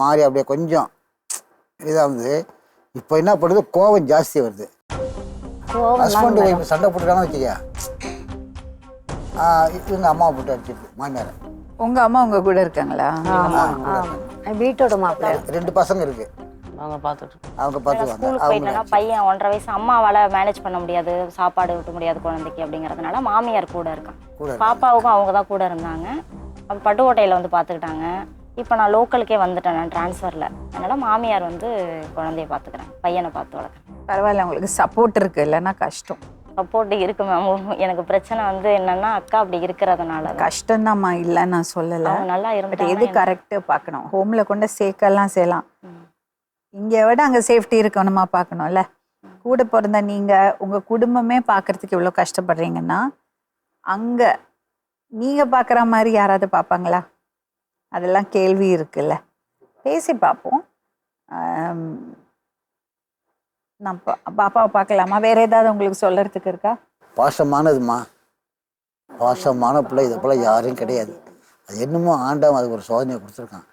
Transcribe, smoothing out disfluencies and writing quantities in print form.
மாறி அப்படியே கொஞ்சம் இதாக வந்து இப்போ என்ன பண்ணுது, கோவம் ஜாஸ்தி வருது. ஹஸ்பண்ட் ஒய்ஃப் சண்டை போட்டுருக்கான்னு வச்சுக்க, இவங்க அம்மாவை போட்டு அடிச்சிருக்கு மாமியாரை. உங்க அம்மா உங்க கூட இருக்காங்களா? வீட்டோட மாப்பிள்ளை. 2 பசங்க இருக்கு, அவங்க பார்த்துக்குவாங்க. ஸ்கூலுக்கு போயிட்டேன்னா பையன் 1.5 வயசு, அம்மாவால் மேனேஜ் பண்ண முடியாது, சாப்பாடு ஊட்ட முடியாது குழந்தைக்கு அப்படிங்கிறதுனால மாமியார் கூட இருக்கான். பாப்பாவுக்கும் அவங்க தான் கூட இருந்தாங்க. பட்டுக்கோட்டையில் வந்து பார்த்துக்கிட்டாங்க. இப்போ நான் லோக்கலுக்கே வந்துட்டேன், நான் ட்ரான்ஸ்ஃபரில். அதனால் மாமியார் வந்து குழந்தைய பார்த்துக்கிறேன், பையனை பார்த்து வளர்க்குறேன். பரவாயில்ல, உங்களுக்கு சப்போர்ட் இருக்கு, இல்லைன்னா கஷ்டம். சப்போர்ட் இருக்கு மேம். எனக்கு பிரச்சனை வந்து என்னன்னா அக்கா அப்படி இருக்கிறதுனால. கஷ்டம்தாம்மா, இல்லை நான் சொல்லலை. நல்லா இருந்து எது கரெக்டாக பார்க்கணும். ஹோமில் கொண்டு சேர்க்கலாம் செய்யலாம், இங்கே விட அங்கே சேஃப்டி இருக்கணுமா பார்க்கணும்ல. கூட பிறந்த நீங்கள் உங்கள் குடும்பமே பார்க்குறதுக்கு இவ்வளோ கஷ்டப்படுறீங்கன்னா அங்கே நீங்கள் பார்க்குற மாதிரி யாராவது பார்ப்பாங்களா? அதெல்லாம் கேள்வி இருக்குல்ல. பேசி பார்ப்போம். நான் பாப்பாவை பார்க்கலாமா? வேற ஏதாவது உங்களுக்கு சொல்றதுக்கு இருக்கா? பாசமானதுமா, பாசமான பிள்ளை. இதை போல யாரும் கிடையாது. அது என்னமோ ஆண்டவன் அதுக்கு ஒரு சோதனையை கொடுத்துருக்கான்.